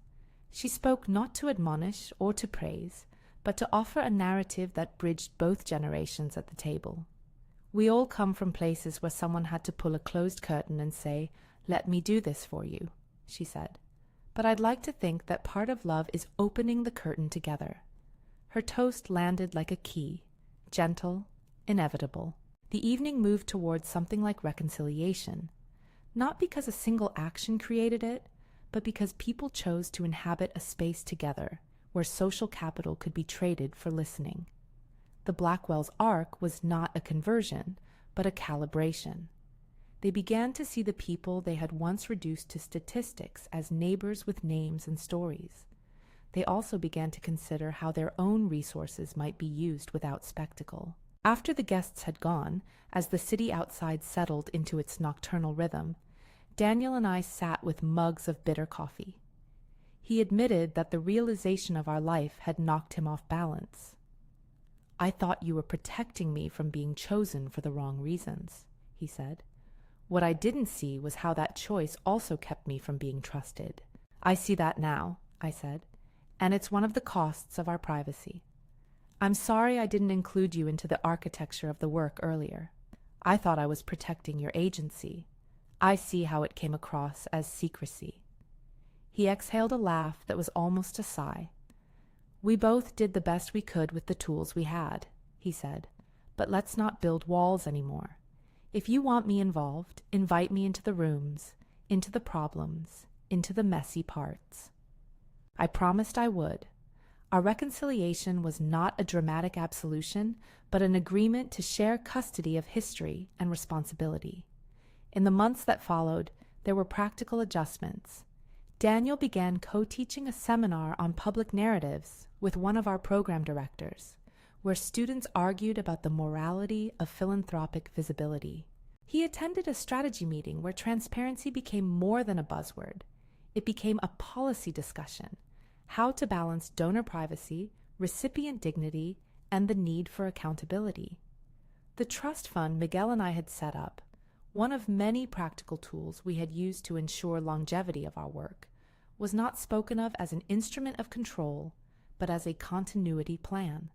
She spoke not to admonish or to praise, but to offer a narrative that bridged both generations at the table. We all come from places where someone had to pull a closed curtain and say, "Let me do this for you," she said. But I'd like to think that part of love is opening the curtain together. Her toast landed like a key, gentle, inevitable. The evening moved towards something like reconciliation, not because a single action created it, but because people chose to inhabit a space together where social capital could be traded for listening. The Blackwells' arc was not a conversion, but a calibration. They began to see the people they had once reduced to statistics as neighbors with names and stories. They also began to consider how their own resources might be used without spectacle. After the guests had gone, as the city outside settled into its nocturnal rhythm, Daniel and I sat with mugs of bitter coffee. He admitted that the realization of our life had knocked him off balance. "I thought you were protecting me from being chosen for the wrong reasons," he said. "What I didn't see was how that choice also kept me from being trusted." "I see that now," I said, "and it's one of the costs of our privacy. I'm sorry I didn't include you into the architecture of the work earlier. I thought I was protecting your agency. I see how it came across as secrecy." He exhaled a laugh that was almost a sigh. "We both did the best we could with the tools we had," he said, "but let's not build walls anymore. If you want me involved, invite me into the rooms, into the problems, into the messy parts." I promised I would. Our reconciliation was not a dramatic absolution, but an agreement to share custody of history and responsibility. In the months that followed, there were practical adjustments. Daniel began co-teaching a seminar on public narratives with one of our program directors, where students argued about the morality of philanthropic visibility. He attended a strategy meeting where transparency became more than a buzzword. It became a policy discussion, how to balance donor privacy, recipient dignity, and the need for accountability. The trust fund Miguel and I had set up, one of many practical tools we had used to ensure longevity of our work, was not spoken of as an instrument of control, but as a continuity plan.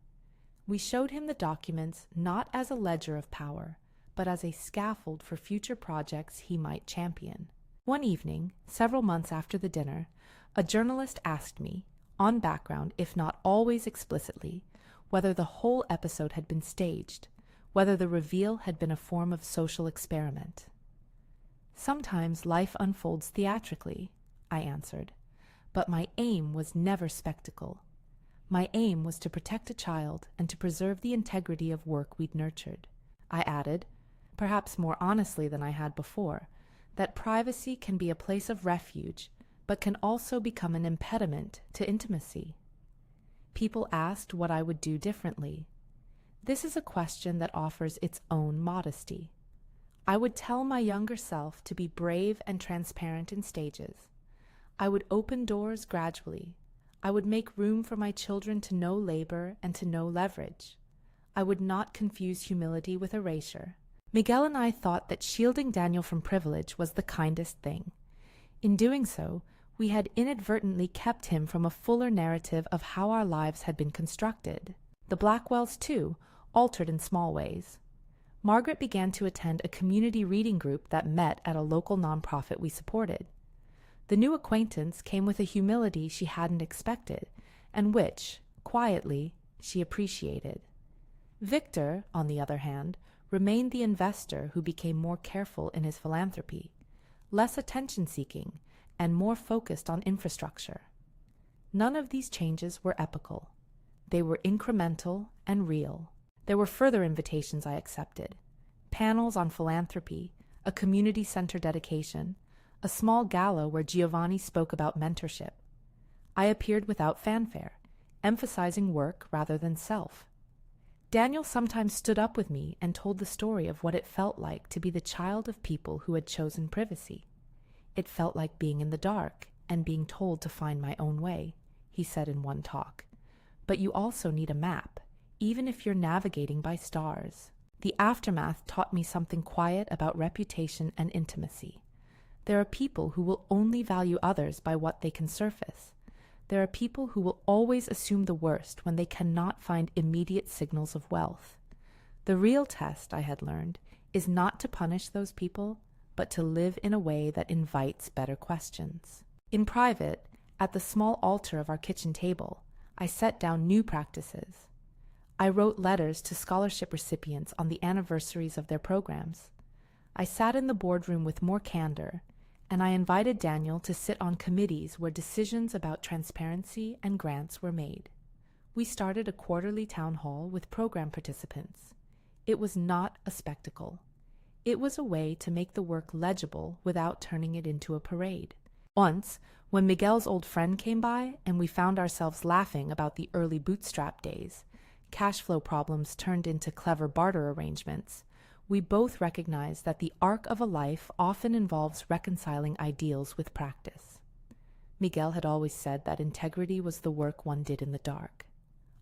We showed him the documents not as a ledger of power, but as a scaffold for future projects he might champion. One evening, several months after the dinner, a journalist asked me, on background if not always explicitly, whether the whole episode had been staged, whether the reveal had been a form of social experiment. "Sometimes life unfolds theatrically," I answered, "but my aim was never spectacle. My aim was to protect a child and to preserve the integrity of work we'd nurtured." I added, perhaps more honestly than I had before, that privacy can be a place of refuge, but can also become an impediment to intimacy. People asked what I would do differently. This is a question that offers its own modesty. I would tell my younger self to be brave and transparent in stages. I would open doors gradually. I would make room for my children to know labor and to know leverage. I would not confuse humility with erasure. Miguel and I thought that shielding Daniel from privilege was the kindest thing. In doing so, we had inadvertently kept him from a fuller narrative of how our lives had been constructed. The Blackwells, too, altered in small ways. Margaret began to attend a community reading group that met at a local nonprofit we supported. The new acquaintance came with a humility she hadn't expected, and which, quietly, she appreciated. Victor, on the other hand, remained the investor who became more careful in his philanthropy, less attention-seeking, and more focused on infrastructure. None of these changes were epical. They were incremental and real. There were further invitations I accepted: panels on philanthropy, a community center dedication, a small gala where Giovanni spoke about mentorship. I appeared without fanfare, emphasizing work rather than self. Daniel sometimes stood up with me and told the story of what it felt like to be the child of people who had chosen privacy. "It felt like being in the dark and being told to find my own way," he said in one talk. "But you also need a map, even if you're navigating by stars." The aftermath taught me something quiet about reputation and intimacy. There are people who will only value others by what they can surface. There are people who will always assume the worst when they cannot find immediate signals of wealth. The real test, I had learned, is not to punish those people, but to live in a way that invites better questions. In private, at the small altar of our kitchen table, I set down new practices. I wrote letters to scholarship recipients on the anniversaries of their programs. I sat in the boardroom with more candor, and I invited Daniel to sit on committees where decisions about transparency and grants were made. We started a quarterly town hall with program participants. It was not a spectacle. It was a way to make the work legible without turning it into a parade. Once, when Miguel's old friend came by and we found ourselves laughing about the early bootstrap days, cash flow problems turned into clever barter arrangements, we both recognized that the arc of a life often involves reconciling ideals with practice. Miguel had always said that integrity was the work one did in the dark.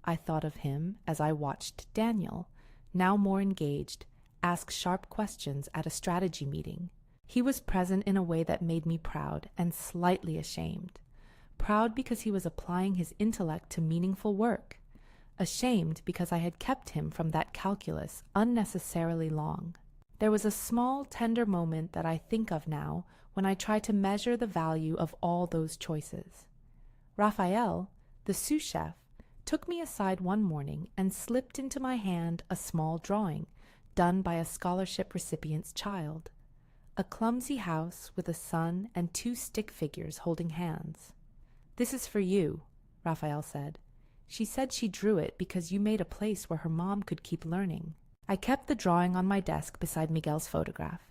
I thought of him as I watched Daniel, now more engaged, ask sharp questions at a strategy meeting. He was present in a way that made me proud and slightly ashamed. Proud because he was applying his intellect to meaningful work. Ashamed because I had kept him from that calculus unnecessarily long. There was a small, tender moment that I think of now when I try to measure the value of all those choices. Raphael, the sous chef, took me aside one morning and slipped into my hand a small drawing done by a scholarship recipient's child. A clumsy house with a sun and two stick figures holding hands. "This is for you," Raphael said. "She said she drew it because you made a place where her mom could keep learning." I kept the drawing on my desk beside Miguel's photograph.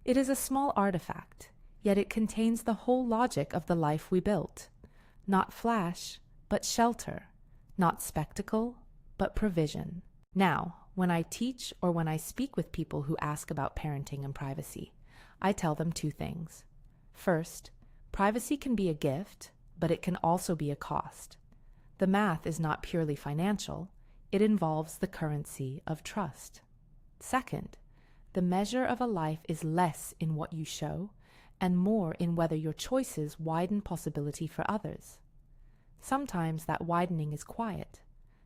It is a small artifact, yet it contains the whole logic of the life we built. Not flash, but shelter. Not spectacle, but provision. Now, when I teach or when I speak with people who ask about parenting and privacy, I tell them two things. First, privacy can be a gift, but it can also be a cost. The math is not purely financial. It involves the currency of trust. Second, the measure of a life is less in what you show and more in whether your choices widen possibility for others. Sometimes that widening is quiet.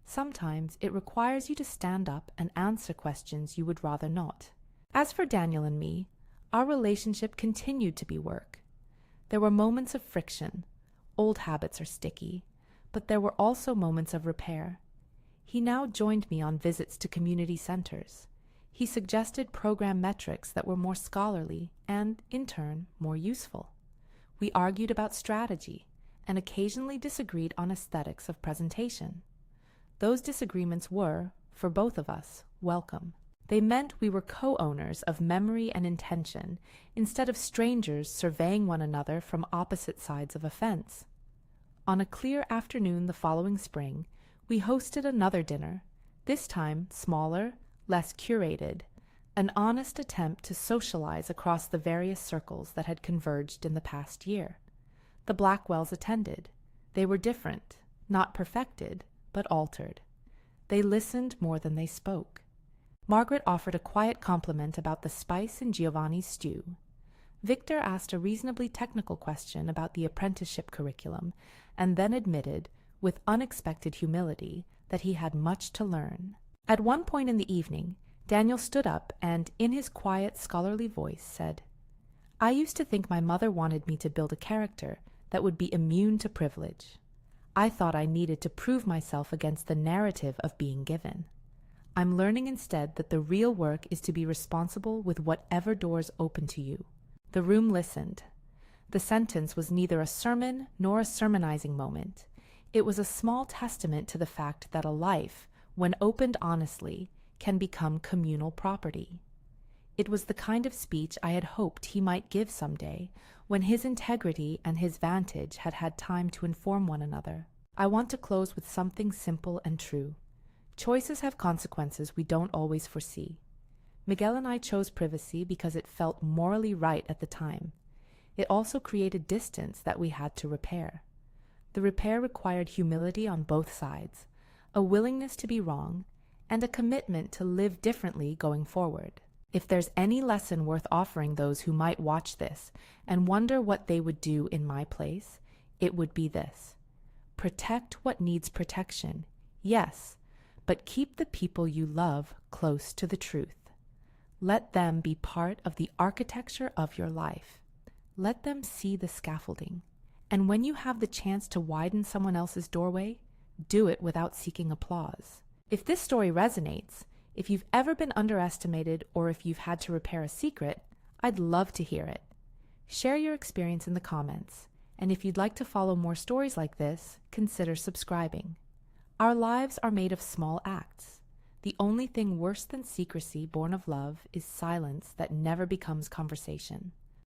Sometimes it requires you to stand up and answer questions you would rather not. As for Daniel and me, our relationship continued to be work. There were moments of friction. Old habits are sticky, but there were also moments of repair. He now joined me on visits to community centers. He suggested program metrics that were more scholarly and, in turn, more useful. We argued about strategy and occasionally disagreed on aesthetics of presentation. Those disagreements were, for both of us, welcome. They meant we were co-owners of memory and intention instead of strangers surveying one another from opposite sides of a fence. On a clear afternoon the following spring, we hosted another dinner, this time smaller, less curated, an honest attempt to socialize across the various circles that had converged in the past year. The Blackwells attended. They were different, not perfected, but altered. They listened more than they spoke. Margaret offered a quiet compliment about the spice in Giovanni's stew. Victor asked a reasonably technical question about the apprenticeship curriculum, and then admitted, with unexpected humility, that he had much to learn. At one point in the evening, Daniel stood up and, in his quiet, scholarly voice, said, "I used to think my mother wanted me to build a character that would be immune to privilege. I thought I needed to prove myself against the narrative of being given. I'm learning instead that the real work is to be responsible with whatever doors open to you." The room listened. The sentence was neither a sermon nor a sermonizing moment. It was a small testament to the fact that a life, when opened honestly, can become communal property. It was the kind of speech I had hoped he might give someday, when his integrity and his vantage had had time to inform one another. I want to close with something simple and true. Choices have consequences we don't always foresee. Miguel and I chose privacy because it felt morally right at the time. It also created distance that we had to repair. The repair required humility on both sides, a willingness to be wrong, and a commitment to live differently going forward. If there's any lesson worth offering those who might watch this and wonder what they would do in my place, it would be this. Protect what needs protection, yes, but keep the people you love close to the truth. Let them be part of the architecture of your life. Let them see the scaffolding. And when you have the chance to widen someone else's doorway, do it without seeking applause. If this story resonates, if you've ever been underestimated or if you've had to repair a secret, I'd love to hear it. Share your experience in the comments, and if you'd like to follow more stories like this, consider subscribing. Our lives are made of small acts. The only thing worse than secrecy born of love is silence that never becomes conversation.